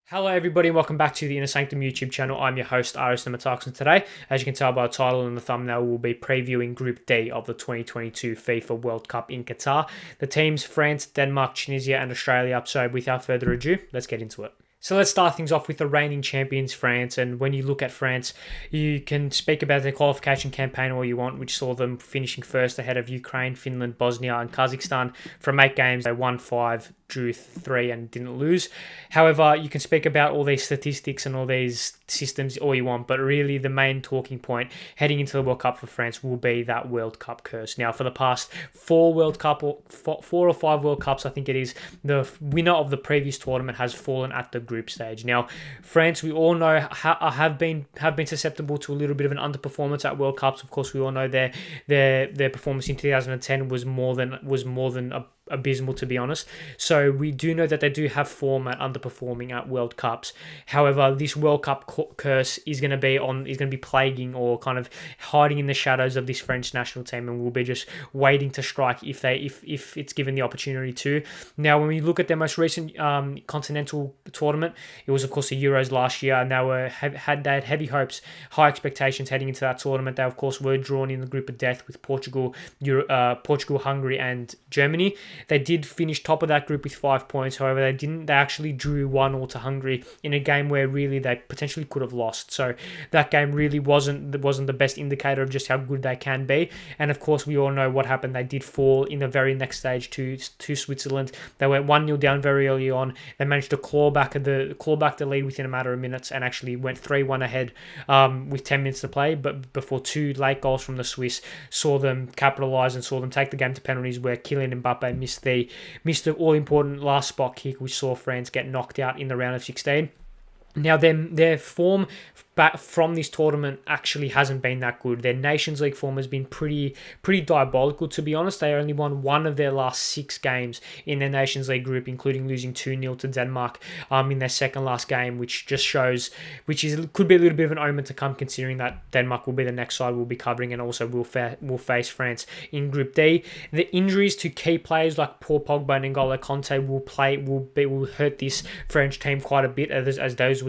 Hello everybody and welcome back to the Inner Sanctum YouTube channel. I'm your host Ari Stamatakos, and today, as you can tell by the title and the thumbnail, we'll be previewing Group D of the 2022 FIFA World Cup in Qatar. The teams France, Denmark, Tunisia and Australia. So without further ado, let's get into it. So let's start things off with the reigning champions, France. And when you look at France, you can speak about their qualification campaign all you want, which saw them finishing first ahead of Ukraine, Finland, Bosnia and Kazakhstan. From 8 games, they won 5, drew 3 and didn't lose. However, you can speak about all these statistics and all these systems all you want, but really the main talking point heading into the World Cup for France will be that World Cup curse. Now, for the past 4 or 5 World Cups, I think it is, the winner of the previous tournament has fallen at the group stage. Now, France, we all know, have been susceptible to a little bit of an underperformance at World Cups. Of course, we all know their performance in 2010 was more than abysmal, to be honest. So we do know that they do have form at underperforming at World Cups. However, this World Cup curse is going to be plaguing or kind of hiding in the shadows of this French national team, and we'll be just waiting to strike if it's given the opportunity to. Now, when we look at their most recent continental tournament, it was of course the Euros last year, and they had heavy hopes, high expectations heading into that tournament. They of course were drawn in the group of death with Portugal, Hungary, and Germany. They did finish top of that group with 5 points. However, they actually drew 1-1 to Hungary in a game where really they potentially could have lost. So that game really wasn't the best indicator of just how good they can be. And of course, we all know what happened. They did fall in the very next stage to Switzerland. They went 1-0 down very early on. They managed to claw back the lead within a matter of minutes and actually went 3-1 ahead with 10 minutes to play. But before 2 late goals from the Swiss saw them capitalise and saw them take the game to penalties, where Kylian Mbappe missed the all-important last spot kick, which saw France get knocked out in the round of 16. Now, their form back from this tournament actually hasn't been that good. Their Nations League form has been pretty diabolical, to be honest. They only won 1 of their last 6 games in their Nations League group, including losing 2-0 to Denmark in their second last game, which just shows, could be a little bit of an omen to come, considering that Denmark will be the next side we'll be covering, and also will face France in Group D. The injuries to key players like Paul Pogba and N'Golo Kanté will hurt this French team quite a bit, as those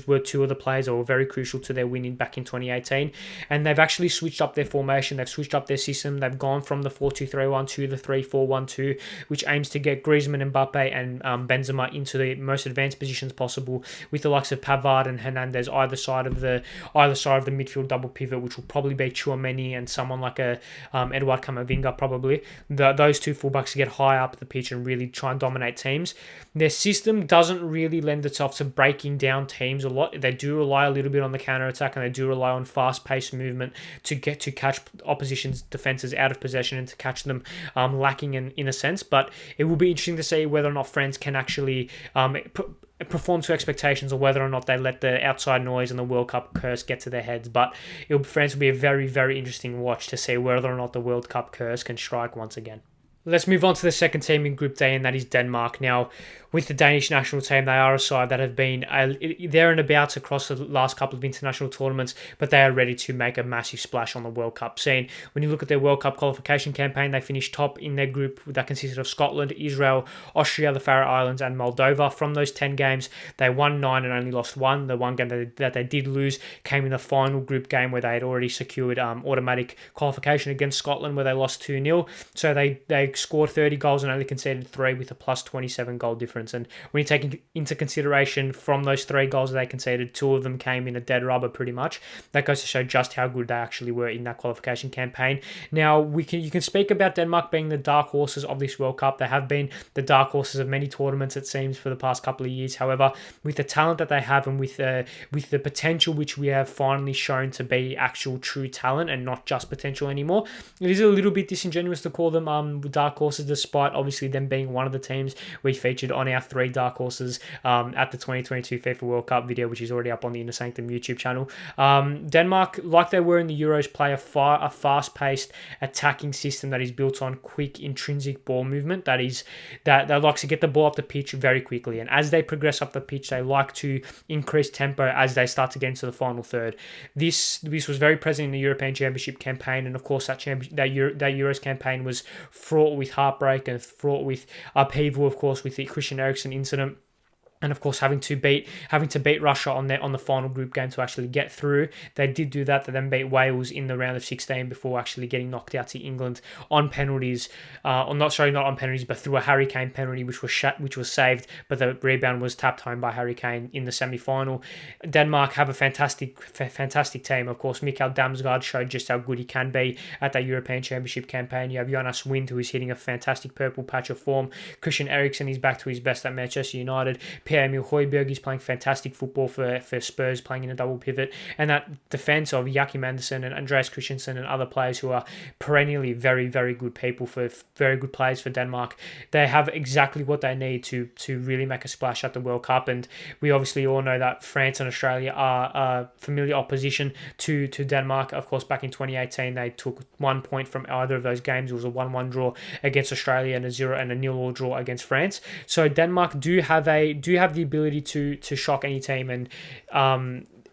were 2 of the players that were very crucial to their winning back in 2018. And they've actually switched up their formation. They've switched up their system. They've gone from the 4-2-3-1 to the 3-4-1-2, which aims to get Griezmann, Mbappe and Benzema into the most advanced positions possible, with the likes of Pavard and Hernandez either side of the midfield double pivot, which will probably be Tchouaméni and someone like Edouard Camavinga probably. Those 2 fullbacks to get high up the pitch and really try and dominate teams. Their system doesn't really lend itself to breaking down teams a lot. They do rely a little bit on the counter-attack, and they do rely on fast-paced movement to catch opposition's defenses out of possession and to catch them lacking in a sense. But it will be interesting to see whether or not France can actually perform to expectations, or whether or not they let the outside noise and the World Cup curse get to their heads. But France will be a very, very interesting watch to see whether or not the World Cup curse can strike once again. Let's move on to the second team in Group D, and that is Denmark. Now, with the Danish national team, they are a side that have been there and abouts across the last couple of international tournaments, but they are ready to make a massive splash on the World Cup scene. When you look at their World Cup qualification campaign, they finished top in their group that consisted of Scotland, Israel, Austria, the Faroe Islands, and Moldova. From those 10 games, they won 9 and only lost 1. The one game that they did lose came in the final group game, where they had already secured automatic qualification against Scotland, where they lost 2-0. So they scored 30 goals and only conceded 3, with a plus 27 goal difference. And when you take into consideration from those 3 goals that they conceded, 2 of them came in a dead rubber pretty much. That goes to show just how good they actually were in that qualification campaign. Now, you can speak about Denmark being the dark horses of this World Cup. They have been the dark horses of many tournaments, it seems, for the past couple of years. However, with the talent that they have, and with the potential which we have finally shown to be actual true talent and not just potential anymore, it is a little bit disingenuous to call them dark horses, despite obviously them being one of the teams we featured on our 3 dark horses at the 2022 FIFA World Cup video, which is already up on the Inner Sanctum YouTube channel. Denmark, like they were in the Euros, play a fast-paced attacking system that is built on quick, intrinsic ball movement. That likes to get the ball up the pitch very quickly, and as they progress up the pitch, they like to increase tempo as they start to get into the final third. This was very present in the European Championship campaign, and of course that Euros campaign was fraught with heartbreak and fraught with upheaval, of course, with the Christian Eriksen incident. and of course having to beat Russia on the final group game to actually get through. They did do that. They then beat Wales in the round of 16 before actually getting knocked out to England on penalties, not on penalties, but through a Harry Kane penalty, which was saved, but the rebound was tapped home by Harry Kane in the semi-final. Denmark have a fantastic team. Of course, Mikael Damsgaard showed just how good he can be at that European Championship campaign. You have Jonas Wind, who is hitting a fantastic purple patch of form. Christian Eriksen is back to his best at Manchester United. Pierre-Emil Højbjerg is playing fantastic football for Spurs, playing in a double pivot. And that defence of Joachim Andersen and Andreas Christensen and other players who are perennially very, very good very good players for Denmark. They have exactly what they need to really make a splash at the World Cup. And we obviously all know that France and Australia are familiar opposition to Denmark. Of course, back in 2018, they took 1 point from either of those games. It was a 1-1 draw against Australia and a 0-0 draw against France. So Denmark do have the ability to shock any team, and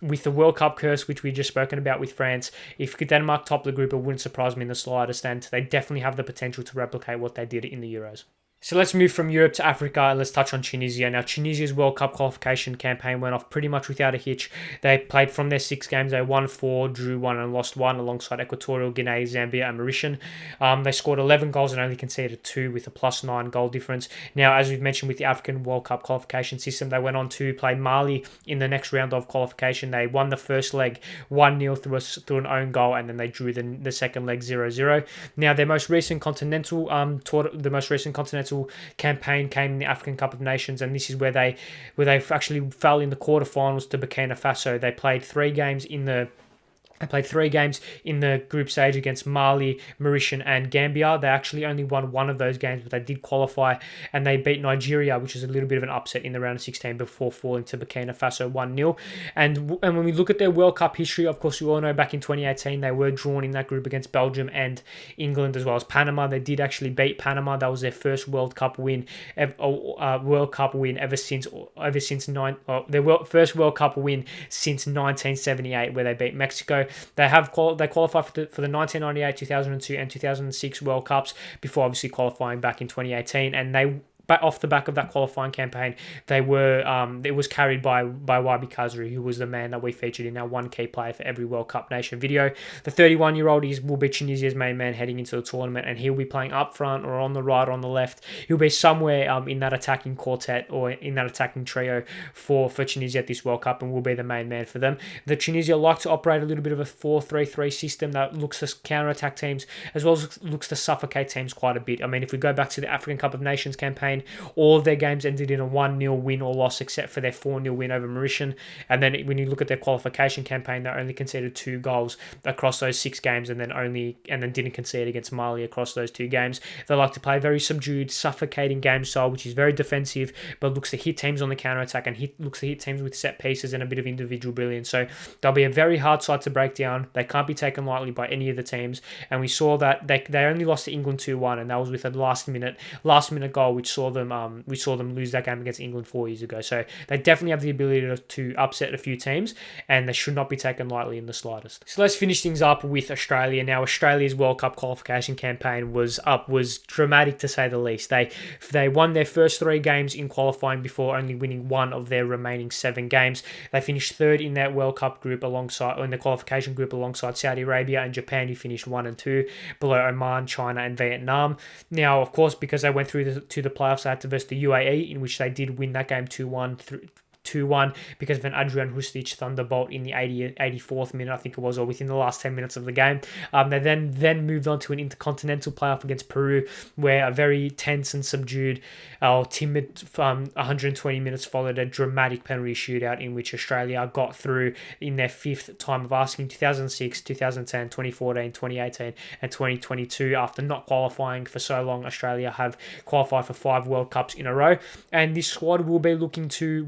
with the World Cup curse, which we just spoken about with France, if Denmark top the group, it wouldn't surprise me in the slightest, and they definitely have the potential to replicate what they did in the Euros. So let's move from Europe to Africa and let's touch on Tunisia. Now, Tunisia's World Cup qualification campaign went off pretty much without a hitch. They played from their 6 games. They won 4, drew 1 and lost 1 alongside Equatorial Guinea, Zambia and Mauritius. They scored 11 goals and only conceded 2 with a +9 goal difference. Now, as we've mentioned with the African World Cup qualification system, they went on to play Mali in the next round of qualification. They won the first leg 1-0 through an own goal, and then they drew the second leg 0-0. Now, their most recent continental campaign came in the African Cup of Nations, and this is where they actually fell in the quarterfinals to Burkina Faso. They played 3 games in the group stage against Mali, Mauritius and Gambia. They actually only won 1 of those games, but they did qualify, and they beat Nigeria, which is a little bit of an upset in the round of 16 before falling to Burkina Faso 1-0. And when we look at their World Cup history, of course, we all know back in 2018, they were drawn in that group against Belgium and England as well as Panama. They did actually beat Panama. That was their first World Cup win ever since their first World Cup win since 1978, where they beat Mexico. They qualified for the 1998, 2002 and 2006 World Cups before obviously qualifying back in 2018, and they off the back of that qualifying campaign, they were it was carried by Wabi Kazri, who was the man that we featured in our one key player for every World Cup nation video. The 31-year-old will be Tunisia's main man heading into the tournament, and he'll be playing up front or on the right or on the left. He'll be somewhere in that attacking quartet or in that attacking trio for Tunisia at this World Cup, and will be the main man for them. The Tunisia like to operate a little bit of a 4-3-3 system that looks to counter-attack teams as well as looks to suffocate teams quite a bit. I mean, if we go back to the African Cup of Nations campaign, all of their games ended in a 1-0 win or loss except for their 4-0 win over Mauritius. And then when you look at their qualification campaign, they only conceded 2 goals across those 6 games and then didn't concede against Mali across those 2 games. They like to play a very subdued, suffocating game style, which is very defensive, but looks to hit teams on the counter-attack and looks to hit teams with set pieces and a bit of individual brilliance. So they'll be a very hard side to break down. They can't be taken lightly by any of the teams. And we saw that they only lost to England 2-1, and that was with a last minute goal, which saw them lose that game against England 4 years ago. So they definitely have the ability to upset a few teams, and they should not be taken lightly in the slightest. So let's finish things up with Australia. Now, Australia's World Cup qualification campaign was dramatic to say the least. They won their first 3 games in qualifying before only winning 1 of their remaining 7 games. They finished 3rd in that World Cup group in the qualification group alongside Saudi Arabia and Japan, who finished 1 and 2, below Oman, China and Vietnam. Now, of course, because they went through to the playoffs, they had to versus the UAE, in which they did win that game 2-1 because of an Adrian Hustic thunderbolt in the 84th minute, I think it was, or within the last 10 minutes of the game. They then moved on to an intercontinental playoff against Peru, where a very tense and subdued, timid 120 minutes followed a dramatic penalty shootout in which Australia got through in their 5th time of asking, 2006, 2010, 2014, 2018 and 2022. After not qualifying for so long, Australia have qualified for 5 World Cups in a row, and this squad will be looking to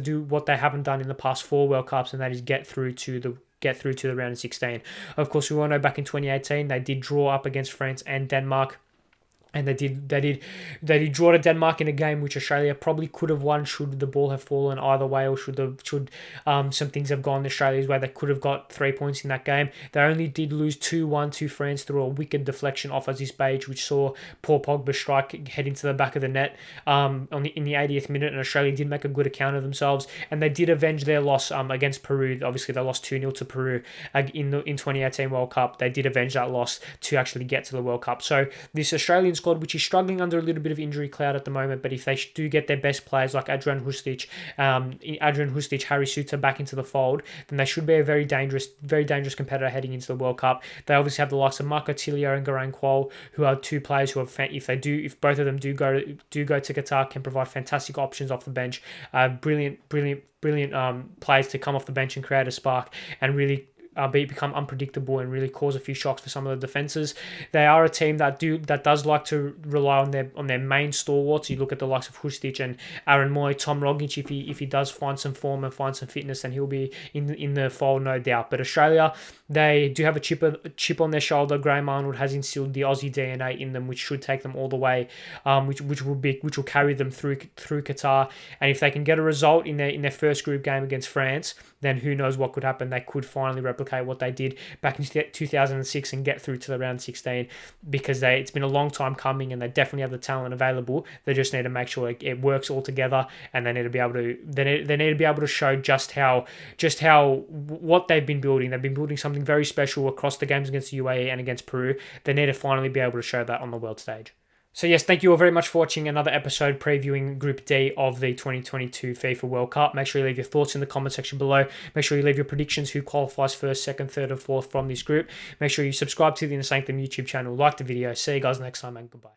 do what they haven't done in the past 4 World Cups, and that is get through to the round of 16. Of course, we all know back in 2018 they did draw up against France and Denmark. And they did draw to Denmark in a game which Australia probably could have won should the ball have fallen either way, or should some things have gone Australia's way. They could have got 3 points in that game. They only did lose 2-1 to France through a wicked deflection off Aziz Beige, which saw Paul Pogba strike head into the back of the net in the 80th minute, and Australia did make a good account of themselves, and they did avenge their loss against Peru. Obviously, they lost 2-0 to Peru in 2018 World Cup. They did avenge that loss to actually get to the World Cup. So this Australian squad, which is struggling under a little bit of injury cloud at the moment, but if they do get their best players like Adrian Hustic, Harry Suter back into the fold, then they should be a very dangerous competitor heading into the World Cup. They obviously have the likes of Marco Tilio and Garang Kuol, who are two players who have, if both of them do go to Qatar, can provide fantastic options off the bench. Brilliant players to come off the bench and create a spark and really become unpredictable and really cause a few shocks for some of the defenses. They are a team that does like to rely on their main stalwarts. You look at the likes of Hustic and Aaron Moy, Tom Rogic. If he does find some form and find some fitness, then he'll be in the fold, no doubt. But Australia, they do have a chip on their shoulder. Graham Arnold has instilled the Aussie DNA in them, which should take them all the way, which will carry them through Qatar. And if they can get a result in their first group game against France, then who knows what could happen. They could finally replicate what they did back in 2006 and get through to the round 16, because it's been a long time coming, and they definitely have the talent available. They just need to make sure it works all together, and they need to be able to show just how what they've been building. They've been building something very special across the games against the UAE and against Peru. They need to finally be able to show that on the world stage. So yes, thank you all very much for watching another episode previewing Group D of the 2022 FIFA World Cup. Make sure you leave your thoughts in the comment section below. Make sure you leave your predictions who qualifies first, second, third, and fourth from this group. Make sure you subscribe to the Inner Sanctum YouTube channel, like the video. See you guys next time, and goodbye.